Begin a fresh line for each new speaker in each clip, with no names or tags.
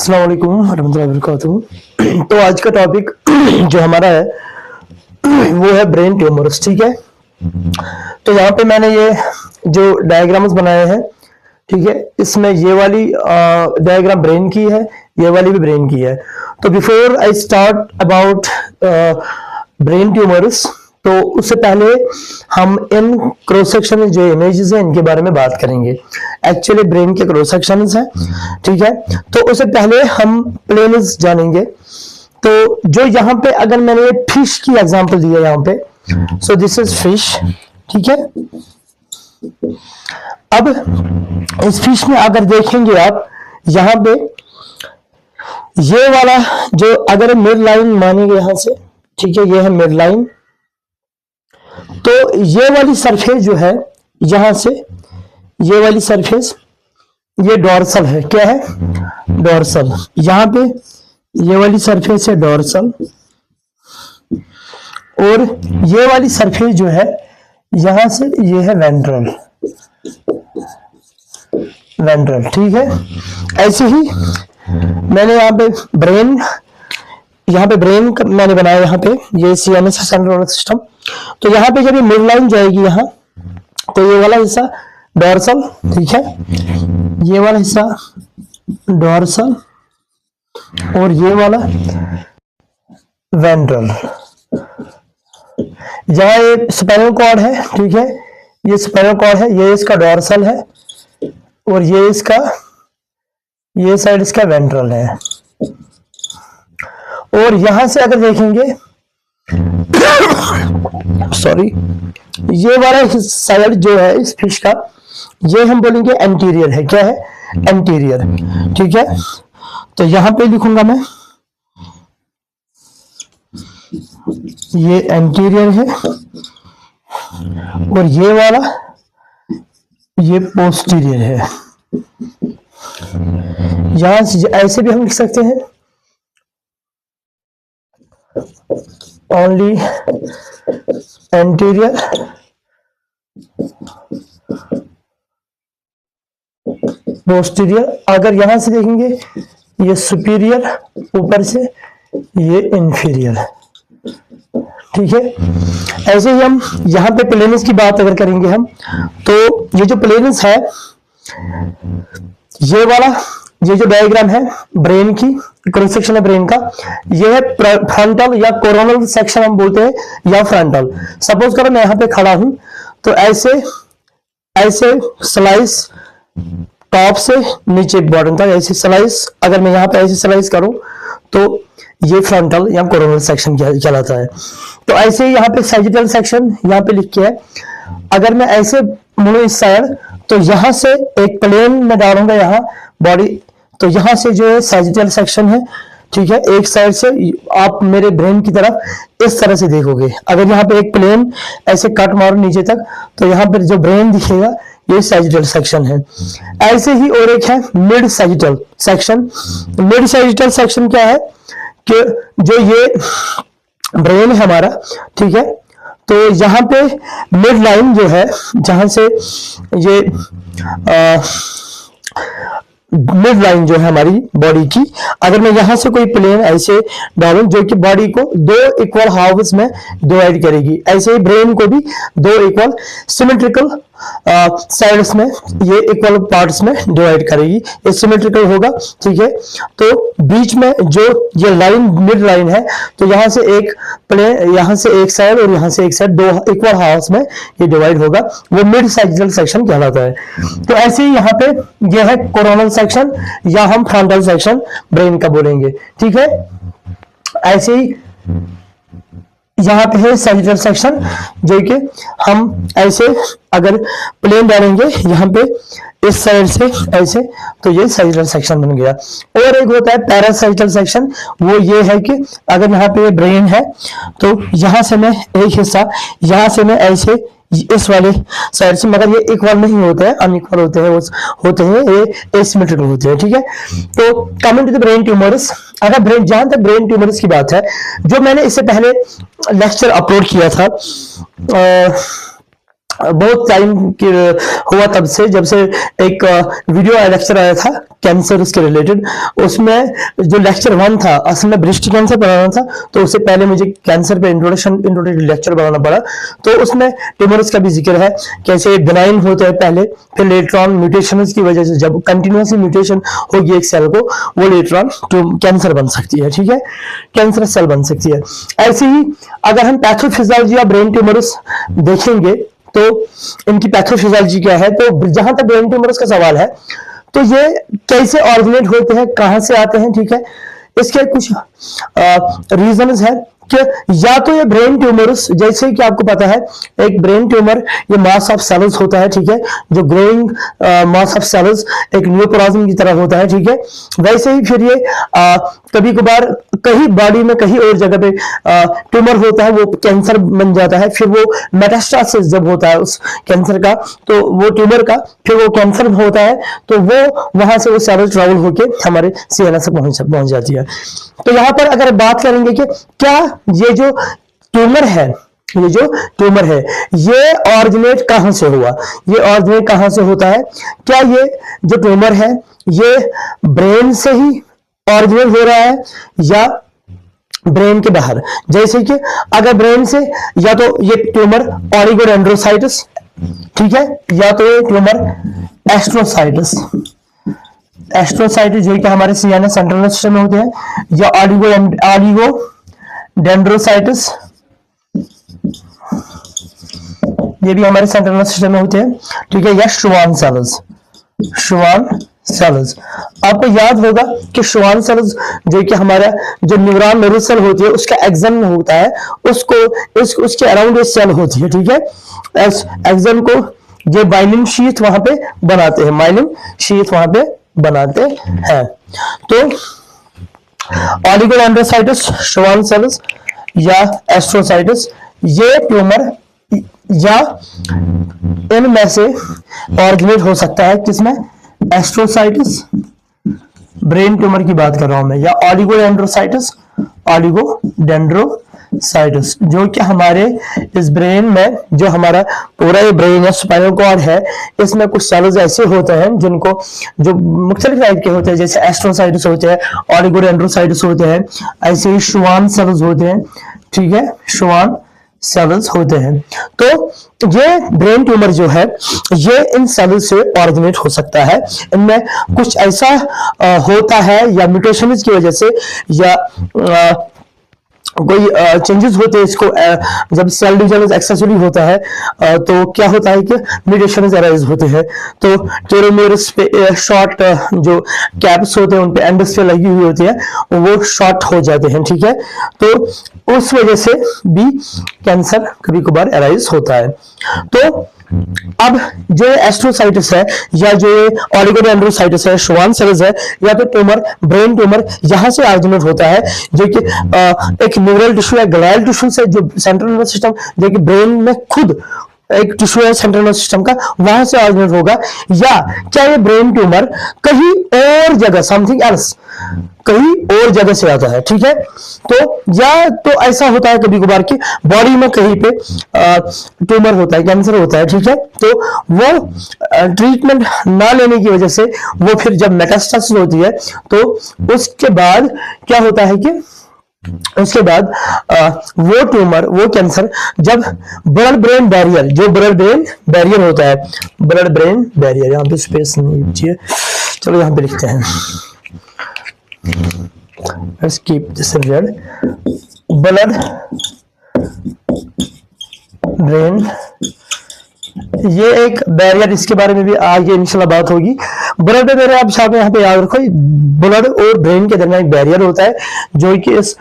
अस्सलाम वालेकुम रहमतुल्लाहि व बरकातुहू। तो आज का टॉपिक जो हमारा है वो है ब्रेन ट्यूमर्स। ठीक है, तो यहाँ पे मैंने ये जो डायग्राम्स बनाए हैं, ठीक है, इसमें ये वाली डायग्राम ब्रेन की है, ये वाली भी ब्रेन की है। तो before I start about brain tumours, तो उससे पहले हम इन क्रॉस सेक्शन जो इमेजेस हैं इनके बारे में बात करेंगे। एक्चुअली ब्रेन के क्रॉस सेक्शंस हैं, ठीक है। तो उससे पहले हम प्लेन्स जानेंगे। तो जो यहाँ पे अगर मैंने फिश की एग्जांपल दी है यहाँ पे, सो दिस इज फिश, ठीक है। अब इस फिश में अगर देखेंगे आप यहाँ पे ये वाला जो अगर मिड लाइन मानेंगे यहाँ से, ठीक है, ये है मिड लाइन। तो ये वाली सरफेस जो है यहां से, ये वाली सरफेस ये डोर्सल है। क्या है? डोर्सल। यहां पे ये वाली सरफेस है डोर्सल, और ये वाली सरफेस जो है यहां से ये है वेंट्रल। वेंट्रल, ठीक है। ऐसे ही मैंने यहाँ पे ब्रेन, यहाँ पे ब्रेन मैंने बनाया, यहाँ पे ये CNS सेंट्रल नर्वस सिस्टम। तो यहाँ पे जब ये मिड लाइन जाएगी यहाँ, तो ये वाला हिस्सा डोर्सल, ठीक है, ये वाला हिस्सा डोर्सल, और ये वाला वेंट्रल। जहाँ ये स्पाइनल कॉर्ड है, ठीक है, ये स्पाइनल कॉर्ड है, ये इसका डोर्सल है, और ये इसका, ये साइड इसका वेंट्रल है। और यहां से अगर देखेंगे सॉरी, ये वाला साइड जो है इस फिश का, ये हम बोलेंगे एंटीरियर है। क्या है? एंटीरियर, ठीक है। तो यहां पे लिखूंगा मैं, ये एंटीरियर है, और ये वाला ये पोस्टीरियर है। यहां से ऐसे भी हम लिख सकते हैं, ओनली एंटीरियर, पोस्टीरियर। अगर यहां से देखेंगे ये सुपीरियर, ऊपर से ये इंफीरियर, ठीक है। ऐसे ही हम यहां पे प्लेन्स की बात अगर करेंगे हम, तो ये जो प्लेन्स है, ये वाला, ये जो डायग्राम है ब्रेन की, क्रॉस सेक्शन है ब्रेन का, ये है फ्रंटल या कोरोनल सेक्शन हम बोलते हैं, या फ्रंटल। सपोज करो मैं यहाँ पे खड़ा हूं, तो ऐसे ऐसे स्लाइस टॉप से नीचे बॉटम तक ऐसे स्लाइस, अगर मैं यहाँ पे ऐसे स्लाइस करूं तो ये फ्रंटल या कोरोनल सेक्शन कहलाता है। तो ऐसे ही यहाँ पे सैजिटल सेक्शन यहाँ पे लिख के है। अगर मैं ऐसे मुड़ूं इस साइड, तो यहां से एक प्लेन में डालूंगा यहाँ बॉडी, तो यहां से जो है सैजिटल सेक्शन है, ठीक है। एक साइड से आप मेरे ब्रेन की तरफ इस तरह से देखोगे। अगर यहाँ पे एक प्लेन ऐसे कट मारो नीचे तक, तो यहाँ पर जो ब्रेन दिखेगा ये सैजिटल सेक्शन है। ऐसे ही और एक है mid sagittal section. Mid sagittal section क्या है कि जो ये ब्रेन है हमारा, ठीक है, तो यहाँ पे मिड लाइन जो है, जहां से ये मिड लाइन जो है हमारी बॉडी की, अगर मैं यहां से कोई प्लेन ऐसे डालूं जो कि बॉडी को दो इक्वल हाफ्स में डिवाइड करेगी, ऐसे ही ब्रेन को भी दो इक्वल सिमेट्रिकल साइड्स में, ये इक्वल पार्ट्स में डिवाइड करेगी, ये सिमेट्रिकल होगा, ठीक है। तो बीच में जो ये लाइन मिड लाइन है, तो यहां से एक प्लेन, यहां से एक साइड और यहां से एक साइड, दो इक्वल हाफ्स में ये डिवाइड होगा, वो मिड सैजिटल सेक्शन कहलाता है। तो ऐसे ही यहाँ पे ये है कोरोनल सेक्शन, या हम फ्रंटल सेक्शन ब्रेन का बोलेंगे, ठीक है। ऐसे ही यहाँ पे है सैजिटल सेक्शन, जो कि हम ऐसे अगर प्लेन डालेंगे यहाँ पे इस साइड से ऐसे, तो ये सैजिटल सेक्शन बन गया। और एक होता है पैरासैजिटल सेक्शन, वो ये है कि अगर यहाँ पे ब्रेन है, तो यहाँ से मैं एक हिस्सा, यहाँ से मैं ऐसे इस वाले साइड से, मगर ये इक्वल नहीं होते हैं, अनइक्वल होते हैं, होते हैं ये एसिमेट्रिकल होते हैं, ठीक है। तो coming to the brain tumours, अगर ब्रेन, जहां तक ब्रेन ट्यूमर्स की बात है, जो मैंने इससे पहले लेक्चर अपलोड किया था बहुत टाइम हुआ तब से, जब से एक वीडियो लेक्चर आया था कैंसर के रिलेटेड। उसमें जो लेक्चर 1 था, असल में ब्रेस्ट कैंसर पढ़ाना था, तो उससे पहले मुझे कैंसर पे इंट्रोडक्टरी लेक्चर बनाना पड़ा। तो उसमें ट्यूमर्स का भी जिक्र है, कैसे बिनाइन होते हैं पहले, फिर लेटर ऑन म्यूटेशंस की वजह से जब कंटिन्यूसली म्यूटेशन होगी एक सेल को, वो लेटर ऑन कैंसर बन सकती है। ठीक है, कैंसर सेल बन सकती है। ऐसे ही अगर हम पैथोफिजियोलॉजी या ब्रेन ट्यूमर्स देखेंगे तो इनकी पैथोफिजियोलॉजी क्या है, तो जहां तक ब्रेन ट्यूमर्स का सवाल है, तो ये कैसे ऑरिजिनेट होते हैं, कहां से आते हैं। ठीक है, इसके कुछ रीजंस है कि या तो ये ब्रेन ट्यूमर्स, जैसे कि आपको पता है एक ब्रेन ट्यूमर ये मास ऑफ सेल्स होता है। ठीक है, जो ग्रोइंग मास ऑफ सेल्स एक न्यूप्लाज्म की तरह होता है। ठीक है, वैसे ही फिर ये कभी कभार कहीं बॉडी में कहीं और जगह पे ट्यूमर होता है, वो कैंसर बन जाता है। फिर वो मेटास्टासिस जब होता है उस कैंसर का, तो वो ट्यूमर का फिर वो कैंसर होता है, तो वो वहां से वो सेल ट्रेवल होके हमारे सीएनएस तक पहुंच जाती है। तो यहाँ पर अगर बात करेंगे कि क्या ये जो ट्यूमर है, ये ऑरिजिनेट कहां से हुआ, ये ऑरिजिनेट कहां से होता है, क्या ये जो ट्यूमर है ये ब्रेन से ही ऑरिजिनेट हो रहा है या ब्रेन के बाहर। जैसे कि अगर ब्रेन से, या तो ये ट्यूमर ऑलिगोडेंड्रोसाइटिस, ठीक है, या तो ये ट्यूमर एस्ट्रोसाइटिस जो कि हमारे सीएनएस सेंट्रल नर्वस सिस्टम में होते हैं, या ऑलिगोडेंड्रोसाइटिस, ये भी हमारे सेंट्रल नर्वस सिस्टम में होते हैं। ठीक है, या श्वान सेल्स। आपको याद होगा कि श्वान सेल्स जो कि हमारा जो न्यूरॉन नर्व सेल होती है उसका एक्सन होता है, उसके अराउंड एक सेल होती है। ठीक है, एक्सन को ये बाइंडिंग शीथ वहां पे बनाते हैं। तो ऑलिगोडेंड्रोसाइटिस, श्वान सेल्स या एस्ट्रोसाइटिस, ये ट्यूमर या इनमें से ऑरिजिनेट हो सकता है। किसमें? एस्ट्रोसाइटिस, ब्रेन ट्यूमर की बात कर रहा हूं मैं, या ऑलिगोडेंड्रोसाइटिस, जो कि हमारे इस ब्रेन में, जो हमारा पूरा ये ब्रेन है, स्पाइनल कॉर्ड है, इसमें कुछ सेल्स ऐसे होते हैं जिनको, जो मुख्तलिफ टाइप के होते हैं, जैसे एस्ट्रोसाइटिस होते हैं, ऑलिगोडेंड्रोसाइटिस होते हैं, ऐसे ही श्वान सेल्स होते हैं। ठीक है, श्वान सेल्स होते हैं। तो ये ब्रेन ट्यूमर जो है ये इन सेल्स से ऑरिजिनेट हो सकता है। इनमें कुछ ऐसा होता है, या म्यूटेशंस की वजह से, या कोई चेंजेस होते हैं इसको, जब सेल डिवीजन एक्सेसरी होता है तो क्या होता है कि म्यूटेशंस अराइज होते हैं। तो टेलोमेयर्स पे शॉर्ट जो कैप्स होते हैं उन पे एंडस पे लगी हुई होती है, वो शॉर्ट हो जाते हैं। ठीक है, तो उस वजह से भी कैंसर कभी कभार अराइज होता है। तो अब जो एस्ट्रोसाइटिस है, या जो ऑलिगोडेंड्रोसाइटिस है, श्वान सेल्स है, या तो ट्यूमर, ब्रेन ट्यूमर यहां से ऑरिजिनेट होता है, जो कि एक न्यूरल टिश्यू या ग्लाइल टिश्यू से, जो सेंट्रल नर्वस सिस्टम, जो कि ब्रेन में खुद एक टिश्यू है सेंट्रल नर्वस सिस्टम का, वहां से ऑरिजिनेट होगा। या क्या ये ब्रेन ट्यूमर कहीं और जगह, समथिंग एल्स, कहीं और जगह से आता है। ठीक है, तो या तो ऐसा होता है कभी कभार कि बॉडी में कहीं पे ट्यूमर होता है, कैंसर होता है। ठीक है, तो वो ट्रीटमेंट ना लेने की वजह से वो फिर जब मेटास्टासिस होती है, तो उसके बाद क्या होता है कि उसके बाद वो ट्यूमर, वो कैंसर, जब ब्लड ब्रेन बैरियर, जो ब्लड ब्रेन बैरियर होता है, ब्लड ब्रेन बैरियर, यहाँ पे स्पेस नहीं चाहिए, चलो यहाँ पे लिखते हैं, let's keep this red, blood brain, ये एक बैरियर, इसके बारे में भी आगे इंशाल्लाह बात होगी। ब्लड बैरियर आप साथ में यहाँ पे याद रखो, ब्लड और ब्रेन के दरमियान एक बैरियर होता है, जो कि इस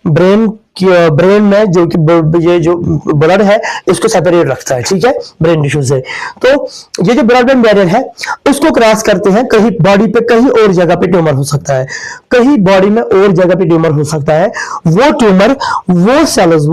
ब्रेन में जो कि ये जो ब्लड है इसको सेपरेट रखता है। ठीक है, ब्रेन टिश्यू से। तो ये जो ब्लड ब्रेन बैरियर है उसको क्रॉस करते हैं, कहीं बॉडी पे कहीं और जगह पे ट्यूमर हो सकता है, कहीं बॉडी में और जगह पे ट्यूमर हो सकता है। वो ट्यूमर, वो सेल्स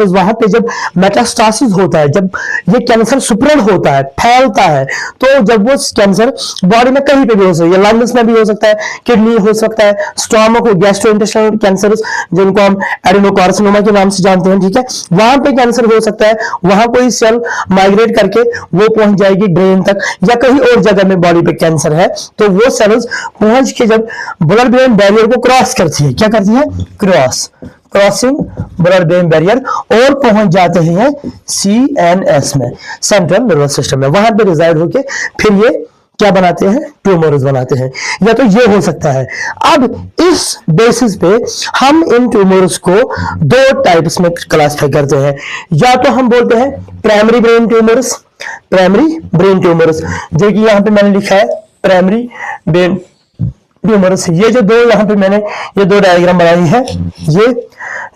वहां पे जब मेटास्टासिस होता है, जब ये कैंसर स्प्रेड होता है, फैलता है, तो जब वो कैंसर बॉडी में कहीं पे भी हो सकता है, लंग्स में भी हो सकता है, किडनी हो सकता है, स्टोमक हो, गैस्ट्रोइंटेस्टाइनल कैंसर जिनको हम एडेनोकार्सिनोमा कार्सिनोमा के नाम से जानते हैं, ठीक है। वहां पे कैंसर हो सकता है, वहां कोई सेल माइग्रेट करके वो पहुंच जाएगी ब्रेन तक, या कहीं और जगह में बॉडी पे कैंसर है तो वो सेल्स पहुंच के जब ब्लड ब्रेन बैरियर को क्रॉस करती है, क्या करती है, क्रॉसिंग ब्लड ब्रेन बैरियर, और पहुंच जाते हैं CNS में, सेंट्रल नर्वस सिस्टम में, वहां पे रिजाइड होके फिर ये क्या बनाते हैं, ट्यूमर्स बनाते हैं, या तो ये हो सकता है। अब इस बेसिस पे हम इन ट्यूमर्स को दो टाइप्स में क्लासिफाई करते हैं, या तो हम बोलते हैं प्राइमरी ब्रेन ट्यूमर्स, जो कि यहां पे मैंने लिखा है प्राइमरी ब्रेन ट्यूमर्स। ये जो दो यहाँ पे मैंने ये दो डायग्राम बनाई है, ये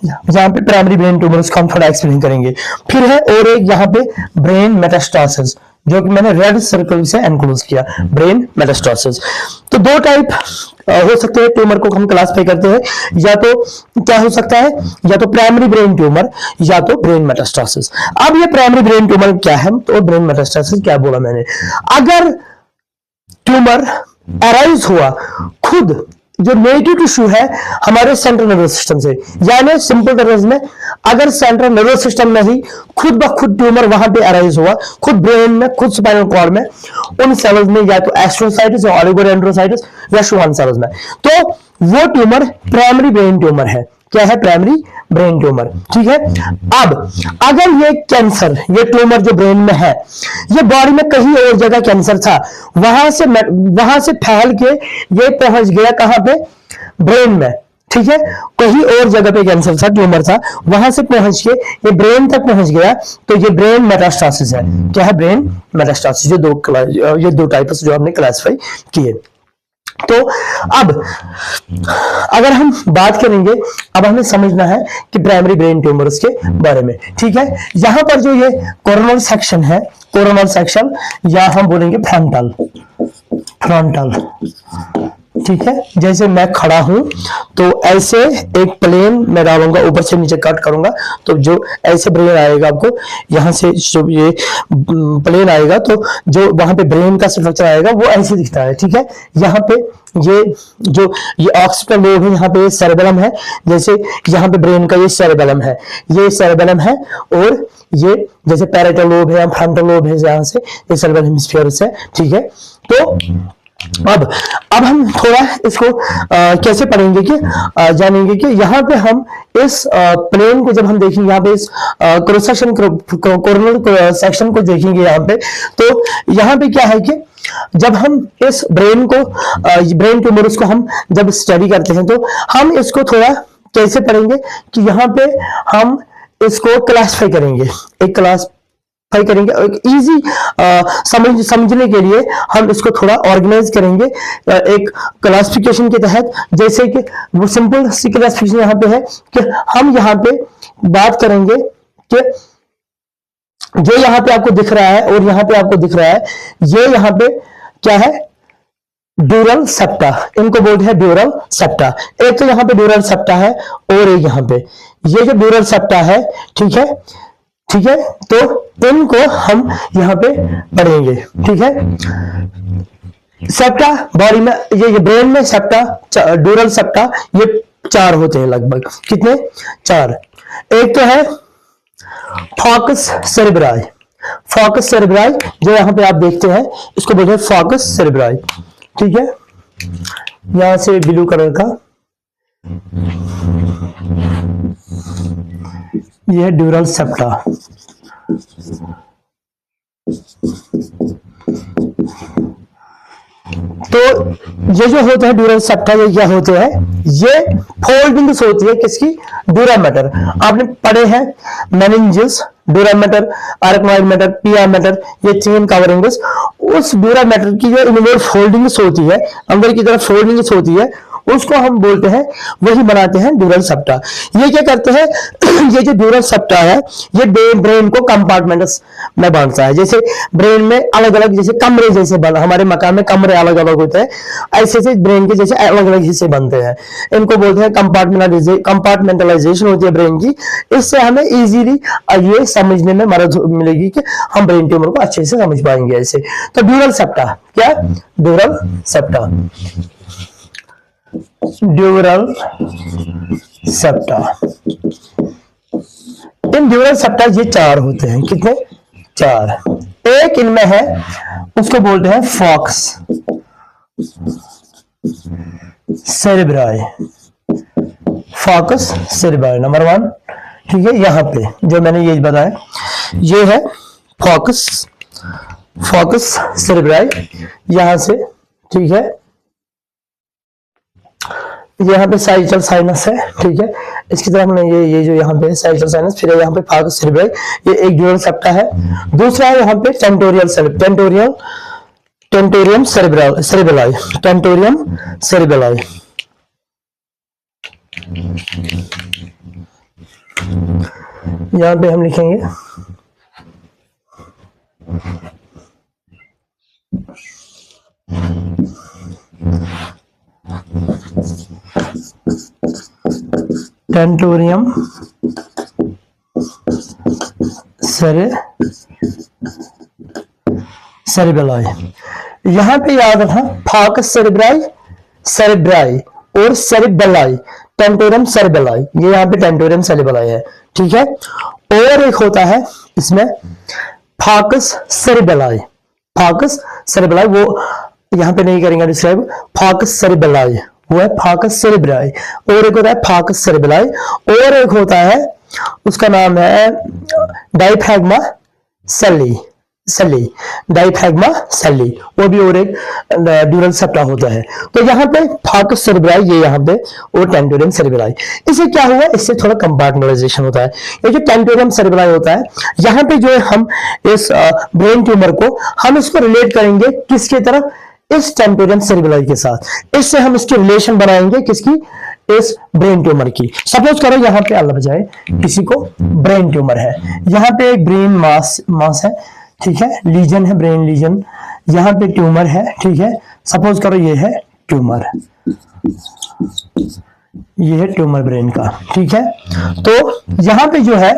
यहाँ पे प्राइमरी ब्रेन ट्यूमर्स को हम थोड़ा एक्सप्लेन करेंगे। फिर है और एक यहाँ पे ब्रेन मेटास्टासिस, जो कि मैंने रेड सर्कल से एनक्लोज किया, ब्रेन मेटास्टासिस। तो दो टाइप हो सकते हैं ट्यूमर को हम क्लासिफाई करते हैं, या तो क्या हो सकता है, या तो प्राइमरी ब्रेन ट्यूमर या तो ब्रेन मेटास्टासिस। अब ये प्राइमरी ब्रेन ट्यूमर क्या है तो ब्रेन मेटास्टासिस क्या बोला मैंने, अगर ट्यूमर अराइज हुआ खुद जो नेगेटिव टिश्यू है हमारे सेंट्रल नर्वस सिस्टम से, यानी सिंपल टर्म्स में अगर सेंट्रल नर्वस सिस्टम में ही खुद ब खुद ट्यूमर वहां पे अराइज हुआ, खुद ब्रेन में, खुद स्पाइनल कॉर्ड में, उन सेल्स में या तो एस्ट्रोसाइटिस या ऑलिगोडेंड्रोसाइटिस या शुआन सेल्स में, तो वो ट्यूमर प्राइमरी ब्रेन ट्यूमर है। क्या है, प्राइमरी ब्रेन ट्यूमर, ठीक है। अब अगर ये कैंसर, ये ट्यूमर जो ब्रेन में है, ये बॉडी में कहीं और जगह कैंसर था, वहां से फैल के ये पहुंच गया कहां पे, ब्रेन में, ठीक है, कहीं और जगह पे कैंसर था, ट्यूमर था, वहां से पहुंच के ये ब्रेन तक पहुंच गया, तो ये ब्रेन मेटास्टासिस है। क्या है, ब्रेन मेटास्टासिस। ये दो टाइप्स जो हमने क्लासिफाई किए। तो अब अगर हम बात करेंगे, अब हमें समझना है कि प्राइमरी ब्रेन ट्यूमर्स के बारे में, ठीक है। यहां पर जो ये कोरोनल सेक्शन है, कोरोनल सेक्शन, या हम बोलेंगे फ्रंटल, ठीक है। जैसे मैं खड़ा हूं तो ऐसे एक प्लेन मैं डालूंगा, ऊपर से नीचे कट करूंगा, तो जो ऐसे ब्रेन आएगा आपको, यहां से जो ये प्लेन आएगा, तो जो वहां पे ब्रेन का स्ट्रक्चर आएगा वो ऐसे दिखता है, ठीक है। यहाँ पे ये ऑक्सीपिटल लोब है, यहाँ पे सेरेबेलम है, जैसे यहाँ पे ब्रेन का ये सेरेबेलम है, और ये जैसे पैराइटल लोब है या फ्रंटल लोब है, जहां से ये सेरेब्रल हेमिस्फीयर है, ठीक है। तो अब हम थोड़ा इसको कैसे पढ़ेंगे कि जानेंगे कि यहाँ पे हम इस प्लेन को जब हम देखेंगे, यहाँ पे इस क्रॉस सेक्शन, कोरोनल सेक्शन को देखेंगे यहाँ पे, तो यहाँ पे क्या है कि जब हम इस ब्रेन ट्यूमर्स को हम जब स्टडी करते हैं, तो हम इसको थोड़ा कैसे पढ़ेंगे कि यहाँ पे हम इसको क्लासिफाई करेंगे, एक इजी समझने के लिए हम इसको थोड़ा ऑर्गेनाइज करेंगे एक क्लासिफिकेशन के तहत। जैसे कि वो सिंपल सी क्लासिफिकेशन यहाँ पे है कि हम यहाँ पे बात करेंगे कि जो यहाँ पे आपको दिख रहा है और यहाँ पे आपको दिख रहा है, ये यहाँ पे क्या है, ड्यूरल सेप्टा, इनको बोलते हैं ड्यूरल सेप्टा। एक तो यहाँ पे ड्यूरल सेप्टा है और एक यहाँ पे ये जो ड्यूरल सेप्टा है, ठीक है, तो इनको हम यहाँ पे पढ़ेंगे, ठीक है। सेप्टा बॉडी में, ये ब्रेन में सेप्टा, ड्यूरल सेप्टा, ये 4 होते हैं लगभग, कितने, 4। एक तो है फोकस सेरेब्राई, जो यहाँ पे आप देखते हैं, इसको बोलते हैं फोकस सेरेब्राई, ठीक है। यहां से ब्लू कलर का यह ड्यूरल सेप्टा, तो ये जो होते हैं ड्यूरल सेप्टा, ये क्या होते हैं, ये फोल्डिंग्स होती है किसकी, ड्यूरा मैटर। आपने पढ़े हैं meninges, dura mater, arachnoid matter, पिया मैटर, ये 3 कवरिंग्स, उस ड्यूरा मैटर की जो इनवर्ड फोल्डिंग्स होती है, अंदर की तरफ फोल्डिंग्स होती है, उसको हम बोलते हैं, वही बनाते हैं ड्यूरल सेप्टा। ये क्या करते हैं ये जो ड्यूरल सेप्टा है, ये ब्रेन को कंपार्टमेंट्स में बांटता है। जैसे ब्रेन में अलग अलग, जैसे कमरे जैसे हमारे मकान में कमरे अलग अलग होते हैं, ऐसे से ब्रेन के जैसे अलग अलग हिस्से बनते हैं, इनको बोलते हैं कंपार्टमेंटलाइजेशन होती है ब्रेन की। इससे हमें इजीली ये समझने में मदद मिलेगी कि हम ब्रेन ट्यूमर को अच्छे से समझ पाएंगे ऐसे। तो ड्यूरल सेप्टा क्या, ड्यूरल सेप्टा, ड्यूरल सेप्टा, इन ड्यूरल सेप्टा ये 4 होते हैं, कितने? 4। एक इनमें है उसको बोलते हैं falx cerebri, falx cerebri number 1, ठीक है। यहां पे जो मैंने ये बताया ये है फॉकस सेरेब्राई, यहां से, ठीक है। यहाँ पे साइटल साइनस है, ठीक है। इसकी तरफ में ये जो यहाँ पे साइटल साइनस, फिर यहाँ पे फॉकस सेरेब्राई, ये एक ड्यूरल सेप्टा है। दूसरा है यहाँ पे टेंटोरियम सेरेब्रलाई। यहाँ पे हम लिखेंगे टेंटोरियम सेरेब्रलाई। यहां पे याद रखना फॉकस सेरेब्राई और सेरेब्रलाई, टेंटोरियम सेरेब्रलाई, ये यहाँ पे टेंटोरियम सेरेब्रलाई है, ठीक है। और एक होता है इसमें फॉकस सेरेब्रलाई, वो यहाँ पे नहीं करेंगे डिस्क्राइब, फॉकस सेरेब्रलाई वो है फॉकस सेरेब्राई। और एक होता है फॉकस सेरेब्रलाई, और एक होता है उसका नाम है डाइफ्रैग्मा सेल्ली, वो भी और एक ड्यूरल सेप्टा होता है। तो यहाँ पे फॉकस सेरेब्राई, ये यहाँ पे, और टेंटोरियम सेरेब्रलाई। इससे क्या हुआ, इससे थोड़ा कंपार्टमेंटलाइजेशन होता है। ये जो टेंटोरियम सेरेब्रलाई होता है, यहाँ पे जो है हम इस ब्रेन ट्यूमर को हम इसको रिलेट करेंगे किसकी तरफ, इस टेंटोरियम सेरेब्रलाई के साथ। इससे हम इसकी रिलेशन बनाएंगे किसकी, इस ब्रेन ट्यूमर की। सपोज करो यहाँ पे अल्लाह बचाए किसी को ब्रेन ट्यूमर है, यहाँ पे एक ब्रेन मास है, ठीक है, लीजन है, ब्रेन लीजन, यहाँ पे ट्यूमर है, ठीक है। सपोज करो ये है ट्यूमर, ये है ट्यूमर ब्रेन का, ठीक है। तो यहाँ पे जो है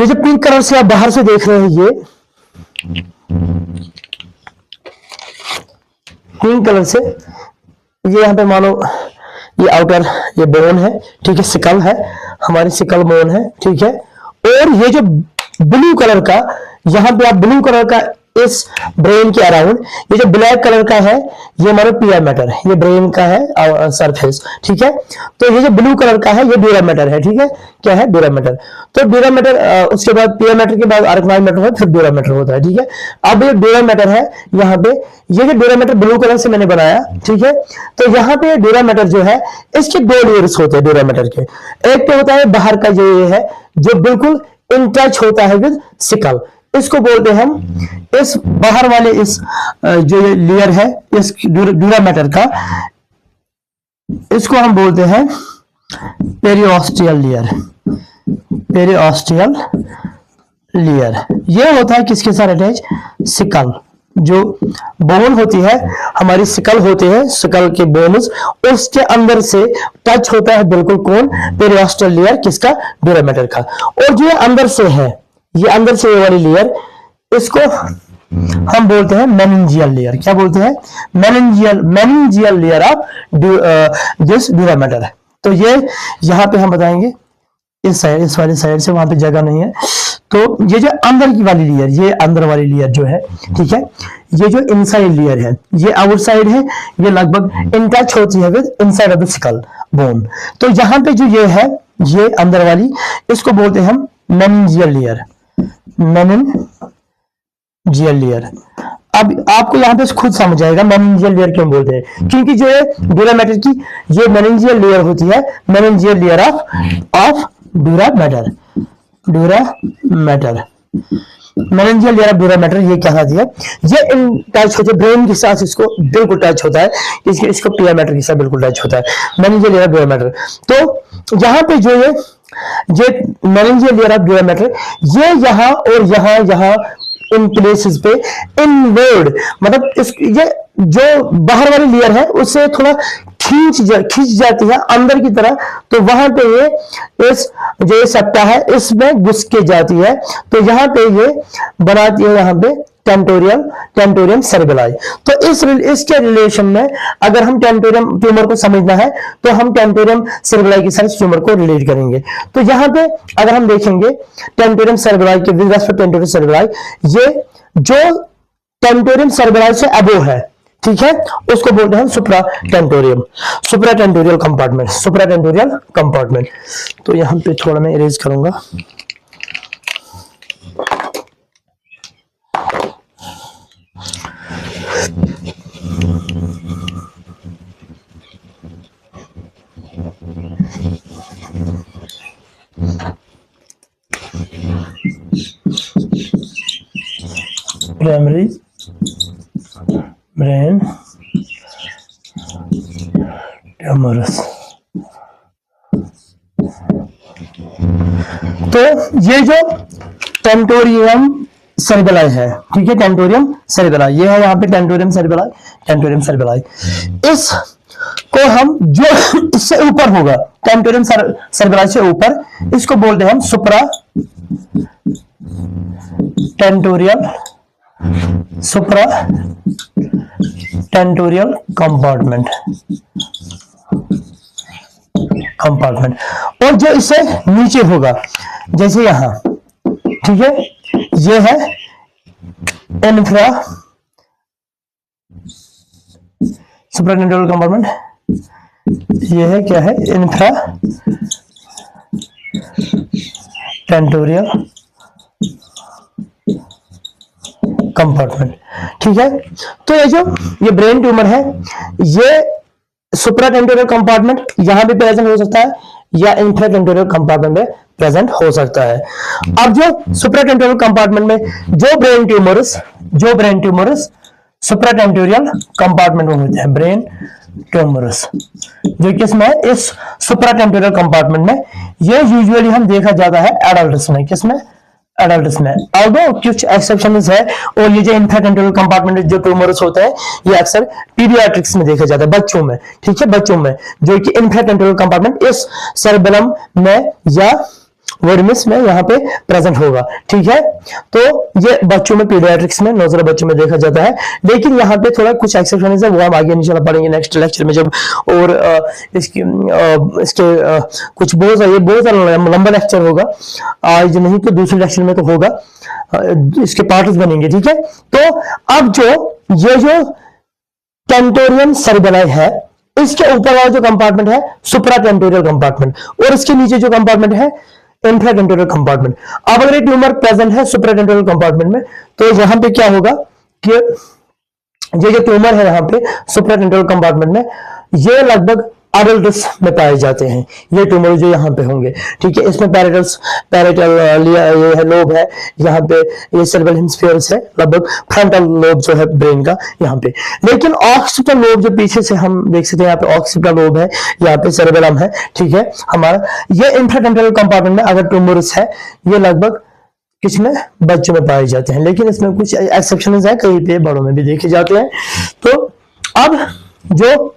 ये जो पिंक कलर से आप बाहर से देख रहे हैं, ये पिंक कलर से, ये यहाँ पे मानो ये आउटर ये बोन है, ठीक है, सिकल है, हमारी सिकल बोन है, ठीक है। और ये जो ब्लू कलर का, यहाँ पे आप ब्लू कलर का इस ब्रेन के अराउंड, ये जो ब्लैक कलर का है ये हमारा पिया मैटर, ये ब्रेन का है सरफेस, ठीक है। तो ये जो ब्लू कलर का है ये ड्यूरा मैटर है, ठीक है। क्या है, ड्यूरा मैटर। तो ड्यूरा मैटर, उसके बाद पिया मैटर के बाद आर्कनॉइड मैटर है, फिर ड्यूरा मैटर होता है, ठीक है। अब ये ड्यूरा मैटर है, यहाँ पे ये जो ड्यूरा मैटर ब्लू कलर से मैंने बनाया, ठीक है। तो यहाँ पे ड्यूरा मैटर जो है, इसके 2 लेयर्स होते हैं ड्यूरा मैटर के। एक तो होता है बाहर का जो ये है, जो बिल्कुल इन टच होता है विद सिकल, इसको बोलते हैं हम, इस बाहर वाले इस जो ये लेयर है इस ड्यूरा मैटर का, इसको हम बोलते हैं पेरिओस्टियल लेयर। ये होता है किसके साथ अटैच, सिकल, जो बोन होती है हमारी, सिकल होते हैं, सिकल के बोन्स, उसके अंदर से टच होता है बिल्कुल कौन, पेरिओस्टियल लेयर, किसका, ड्यूरा मैटर का। और जो अंदर से है, ये अंदर से ये वाली लेयर, इसको हम बोलते हैं मेनिंजियल लेयर। क्या बोलते हैं, meningeal layer of this dura mater. तो ये यहाँ पे हम बताएंगे इस साइड, इस वाली साइड से, वहां पे जगह नहीं है। तो ये जो अंदर की वाली लेयर, ये अंदर वाली लेयर जो है, ठीक है, ये जो इनसाइड लेयर है ये आउटसाइड है, ये लगभग इन टच होती है with inside of the skull bone. तो यहाँ पे जो ये है, ये अंदर वाली, इसको बोलते हैं हम मेनिंजियल लेयर। अब आपको यहाँ पे खुद समझ आएगा मेनिंजियल लेयर क्यों बोलते हैं, क्योंकि जो है ड्यूरा मैटर की ये मेनिंजियल लेयर होती है, meningeal layer of dura mater. Meningeal layer of dura mater ये क्या होती है, ये इन टच होते ब्रेन के साथ, इसको बिल्कुल टच होता है, इसको पिया मैटर के साथ बिल्कुल टच होता है, meningeal layer of dura mater. तो यहाँ पे जो ये meningeal layer of dura mater, ये यहाँ और यहाँ इन प्लेसेस पे इनवर्ड, मतलब इस ये जो बाहर वाली लेयर है उससे थोड़ा खींच जाती है अंदर की तरह, तो वहां पे ये इस जो ये सेप्टा है इसमें घुस के जाती है, तो यहाँ पे ये बनाती है यहाँ पे टेंटोरियम सेरेबेलाई। तो इसके रिलेशन में अगर हम टेंटोरियम ट्यूमर को समझना है तो हम टेंटोरियम सेरेबेलाई के साथ ट्यूमर को रिलेट करेंगे। तो यहां पे अगर हम देखेंगे टेंटोरियम सेरेबेलाई के विद रेस्पेक्ट टेंटोरियम सेरेबेलाई, ये जो टेंटोरियम सेरेबेलाई से अबोव है, ठीक है, उसको बोलते हैं सुप्रा टेंटोरियल कंपार्टमेंट। तो यहां पे थोड़ा मैं इरेज करूंगा। Primary brain tumours. तो ये जो टेंटोरियम सेरेबेलाई है, ठीक है, टेंटोरियम सेरेबेलाई, ये है यहाँ पे टेंटोरियम सेरेबेलाई। इसको हम जो इससे ऊपर होगा, टेंटोरियम सेरेबेलाई से ऊपर, इसको बोलते हैं हम सुप्रा टेंटोरियल कंपार्टमेंट। और जो इससे नीचे होगा, जैसे यहां, ठीक है, ये है इंफ्रा सुप्राटेंटोरियल कंपार्टमेंट, ये है क्या है, इंफ्रा टेंटोरियल कंपार्टमेंट, ठीक है। तो ये ब्रेन ट्यूमर है, ये सुप्राटेंटोरियल कंपार्टमेंट यहां भी प्रेजेंट हो सकता है या इंफ्राटेंटोरियल कंपार्टमेंट में प्रेजेंट हो सकता है। अब जो सुप्राटेंटोरियल कंपार्टमेंट में जो ब्रेन ट्यूमर्स सुप्राटेंटोरियल कंपार्टमेंट में होते हैं, ब्रेन ट्यूमर्स जो किसमें है, इस सुप्राटेंटोरियल कंपार्टमेंट में। ये यूजुअली हम देखा जाता है एडल्ट्स में, किसमें, एडल्ट्स में, ऑल्दो कुछ एक्सेप्शंस है। और ये जो इंफ्राटेंटोरियल कंपार्टमेंट जो ट्यूमर्स होते हैं, ये अक्सर पीडियाट्रिक्स में देखा जाता है, बच्चों में, ठीक है, बच्चों में, जो कि इंफ्राटेंटोरियल कंपार्टमेंट इस सेरेबेलम में या वर्मिस में यहाँ पे प्रेजेंट होगा, ठीक है। तो ये बच्चों में, पीडियाट्रिक्स में, नौजवान बच्चों में देखा जाता है। लेकिन यहाँ पे थोड़ा कुछ एक्सेप्शंस है, वो हम आगे इंशाल्लाह पढ़ेंगे नेक्स्ट लेक्चर में जब, और इसके कुछ बहुत लंबा लेक्चर होगा, आज नहीं तो दूसरे लेक्चर में तो होगा, इसके पार्ट्स बनेंगे, ठीक है। तो अब ये जो टेंटोरियम सेरेबेलाई है, इसके ऊपर वाला जो कंपार्टमेंट है सुप्राटेंटोरियल कंपार्टमेंट, और इसके नीचे जो कंपार्टमेंट है इंफ्राटेंटोरियल कंपार्टमेंट। अब अगर ये ट्यूमर प्रेजेंट है सुप्राटेंटोरियल कंपार्टमेंट में, तो यहां पे क्या होगा कि ये जो ट्यूमर है यहाँ पे सुप्राटेंटोरियल कंपार्टमेंट में, ये लगभग एडल्ट्स में पाए जाते हैं, ये ट्यूमर जो यहाँ पे होंगे, ठीक है। इसमें पैरेटल ये लोब है, यहाँ पे ये सेरेब्रल हेमिस्फीयर्स है, लगभग फ्रंटल लोब जो है ब्रेन का यहाँ पे। लेकिन ऑक्सीपिटल लोब जो पीछे से हम देख सकते हैं, यहाँ पे ऑक्सीपिटल लोब है, यहाँ पे सेरेबेलम है, ठीक है हमारा। ये इंफ्राटेंटोरियल कंपार्टमेंट में अगर ट्यूमर्स है, ये लगभग किसमें, बच्चों में पाए जाते हैं। लेकिन इसमें कुछ एक्सेप्शंस है, कहीं पे बड़ों में भी देखे जाते हैं। तो अब जो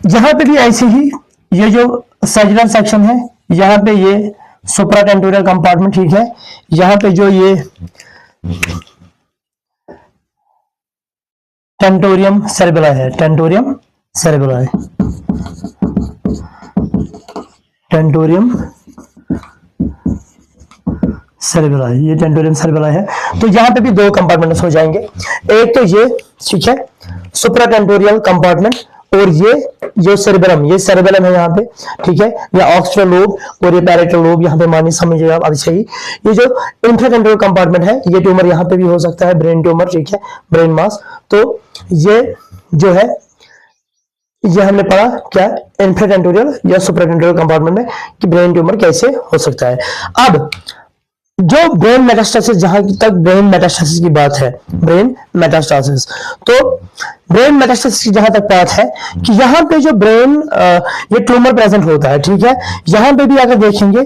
यहां पे भी ऐसे ही ये जो सैजिटल सेक्शन है, यहां पे ये सुप्राटेंटोरियल कंपार्टमेंट, ठीक है। यहां पे जो ये टेंटोरियम सेरेबेलाई है, टेंटोरियम सेरेबेलाई ये टेंटोरियम सेरेबेलाई है। तो यहां पे भी दो कंपार्टमेंट्स हो जाएंगे, एक तो ये, ठीक है, सुप्राटेंटोरियल कंपार्टमेंट, और ये जो सेरेबेलम, ये सेरेबेलम है यहाँ पे, ठीक है, या ऑक्सीपिटल लोब और ये पैरेटल लोब यहाँ पे मानी समझिएगा आप अच्छे ही। ये जो इंफ्राटेंटोरियल कंपार्टमेंट है, ये ट्यूमर यहाँ पे भी हो सकता है, ब्रेन ट्यूमर, ठीक है, ब्रेन मास। तो ये जो है, ये हमने पढ़ा क्या, इंफ्राटेंटोरियल या सुप्राटेंटोरियल कंपार्टमेंट में कि ब्रेन ट्यूमर कैसे हो सकता है। अब जो ब्रेन मेटास्टासिस, जहां तक ब्रेन मेटास्टासिस की बात है, ब्रेन मेटास्टासिस, तो ब्रेन मेटास्टासिस की जहां तक बात है कि यहाँ पे जो ब्रेन ये ट्यूमर प्रेजेंट होता है, ठीक है। यहाँ पे भी अगर देखेंगे,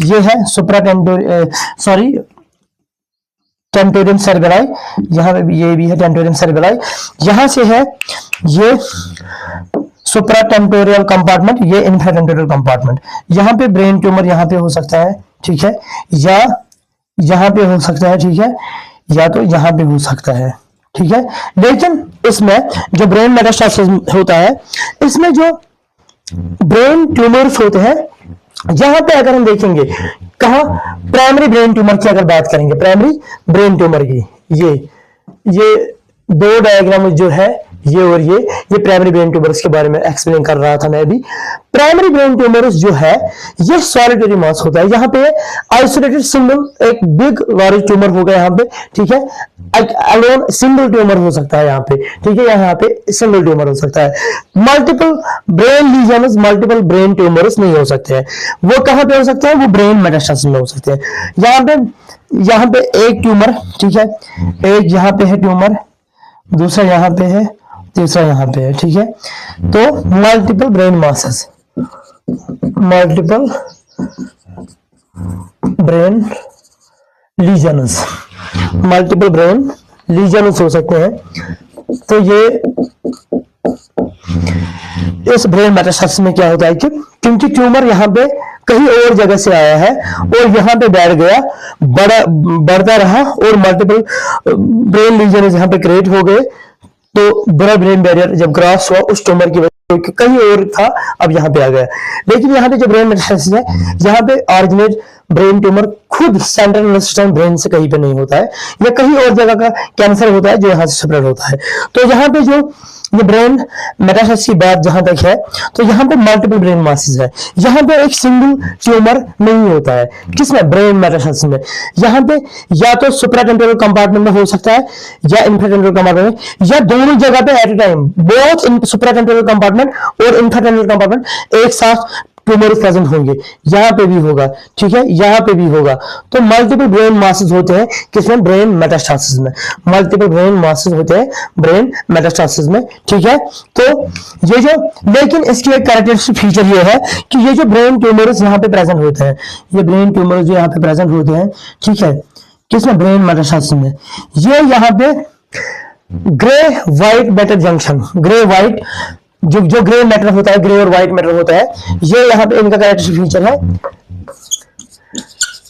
ये है टेंटोरियम सेरेबेलाई, यहाँ पे भी ये भी है टेंटोरियम सेरेबेलाई। यहां से है ये सुप्राटेंटोरियल कंपार्टमेंट, ये इंफ्राटेंटोरियल कंपार्टमेंट। यहाँ पे ब्रेन ट्यूमर यहाँ पे हो सकता है, ठीक है, या यहाँ पे हो सकता है, ठीक है, या तो यहाँ पे हो सकता है, ठीक है। लेकिन इसमें जो ब्रेन मेटास्टेसिस होता है, इसमें जो ब्रेन ट्यूमर्स होते हैं, यहां पे अगर हम देखेंगे कहा प्राइमरी ब्रेन ट्यूमर की अगर बात करेंगे, प्राइमरी ब्रेन ट्यूमर की, ये दो डायग्राम जो है ये और ये प्राइमरी ब्रेन ट्यूमर्स के बारे में एक्सप्लेन कर रहा था मैं भी। प्राइमरी ब्रेन ट्यूमर्स जो है ये सॉलिटरी मास होता है, यहाँ पे आइसोलेटेड सिंगल एक बिग लार्ज ट्यूमर होगा यहाँ पे, ठीक है। अलोन सिंगल ट्यूमर हो सकता है यहाँ पे, ठीक है, यहाँ पे सिंगल ट्यूमर हो सकता है। Multiple brain lesions, multiple brain tumours नहीं हो सकते हैं। वो कहाँ पे हो सकते हैं? वो ब्रेन मेटास्टेसिस में हो सकते हैं। यहाँ पे एक ट्यूमर, ठीक है, एक यहाँ पे है ट्यूमर, दूसरा यहाँ पे है, तीसरा यहाँ पे है, ठीक है। तो multiple brain masses, multiple brain lesions, multiple brain lesions हो सकते हैं। तो ये इस ब्रेन मेटास्टेसिस में क्या होता है कि क्योंकि ट्यूमर यहाँ पे कहीं और जगह से आया है और यहाँ पे बैठ गया, बढ़ता रहा और मल्टीपल ब्रेन लीजन यहाँ पे क्रिएट हो गए, तो बड़ा ब्रेन बैरियर जब क्रॉस हुआ उस ट्यूमर की वजह से, कहीं और था अब यहाँ पे आ गया। लेकिन यहाँ पे जो ब्रेन मेटास्टेसिस है, यहाँ पे ऑरिजिनेट ब्रेन ट्यूमर खुद सेंट्रल नर्वस सिस्टम ब्रेन से कहीं पे नहीं होता है, या कहीं और जगह का कैंसर होता है जो यहाँ से स्प्रेड होता है। तो यहाँ पे जो ये ब्रेन मेटास्टेसिस की बात जहां तक है, तो यहाँ पे मल्टीपल ब्रेन मासेस है, यहाँ पे एक सिंगल ट्यूमर नहीं होता है। किसमें? ब्रेन मेटास्टेसिस में। यहाँ पे या तो सुप्राटेंपोरल कंपार्टमेंट में हो सकता है या इंफ्राटेंपोरल कंपार्टमेंट में, या दोनों जगह पे at a time, both supratemporal compartment और इंफ्राटेंपोरल कंपार्टमेंट एक साथ ट्यूमर प्रेजेंट होंगे। यहाँ पे भी होगा, ठीक है, यहाँ पे भी होगा। तो मल्टीपल ब्रेन मासेस होते हैं किसमें? ब्रेन मेटास्टेसिस में। मल्टीपल ब्रेन मासेस होते हैं ब्रेन मेटास्टेसिस में, ठीक है। तो ये जो, लेकिन इसकी एक कैरेक्टरिस्टिक फीचर ये है कि ये जो ब्रेन ट्यूमर्स यहाँ पे प्रेजेंट होते हैं, ये ब्रेन ट्यूमर्स जो यहाँ पे प्रेजेंट होते हैं, ठीक है, किसमें? ब्रेन मेटास्टेसिस में। ये यहाँ पे grey white matter junction, grey white जो ग्रे मैटर होता है, ग्रे और व्हाइट मैटर होता है, ये यहाँ पे इनका कैरेक्टरिस्टिक फीचर है,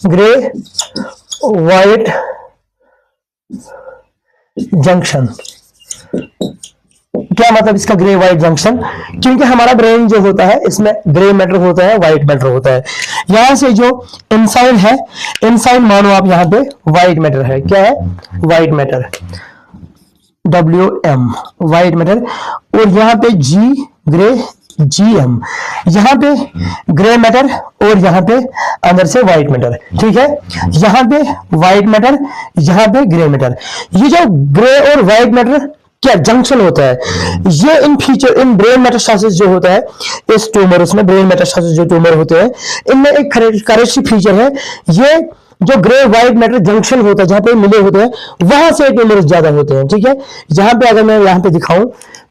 ग्रे व्हाइट जंक्शन। क्या मतलब इसका ग्रे व्हाइट जंक्शन? क्योंकि हमारा ब्रेन जो होता है इसमें ग्रे मैटर होता है, व्हाइट मैटर होता है। यहां से जो इंसाइन है, इंसाइन मानो आप यहाँ पे व्हाइट मैटर है, क्या है? White matter, WM white matter, और यहाँ पे G ग्रे, GM, यहाँ पे ग्रे मैटर और यहाँ पे अंदर से व्हाइट मैटर, ठीक है। यहाँ पे व्हाइट मैटर, यहाँ पे ग्रे मैटर। ये जो ग्रे और व्हाइट मैटर क्या जंक्शन होता है, ये इन फीचर, इन ब्रेन मेटास्टेसिस जो होता है इस ट्यूमर, उसमें ब्रेन मेटास्टेसिस जो ट्यूमर होते हैं, इनमें एक कैरेक्टरिस्टिक फीचर है, ये जो ग्रे व्हाइट मैटर जंक्शन होता है जहां पे मिले होते हैं, वहां से ट्यूमर्स ज्यादा होते हैं, ठीक है। यहाँ पे अगर मैं यहाँ पे दिखाऊं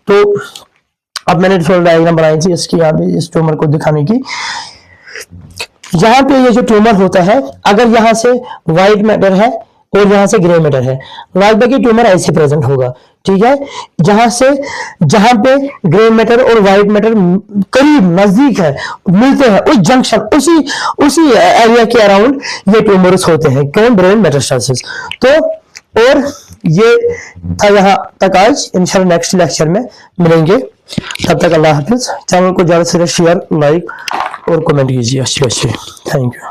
तो अब मैंने थोड़ा डायग्राम बनाई थी इसकी, यहाँ पे इस ट्यूमर को दिखाने की। यहाँ पे ये जो ट्यूमर होता है, अगर यहाँ से व्हाइट मैटर है और यहाँ से ग्रे मैटर है, लगभग ये ट्यूमर ऐसे प्रेजेंट होगा, ठीक है। जहां पे ग्रे मैटर और व्हाइट मैटर करीब नजदीक है, मिलते हैं, उस जंक्शन, उसी एरिया के अराउंड ये ट्यूमर्स होते हैं, क्यों? Brain metastasis. तो और ये था यहाँ तक आज, इंशाल्लाह नेक्स्ट लेक्चर में मिलेंगे। तब तक अल्लाह हाफिज। चैनल को ज्यादा से शेयर, लाइक और कमेंट कीजिए। अच्छी थैंक यू।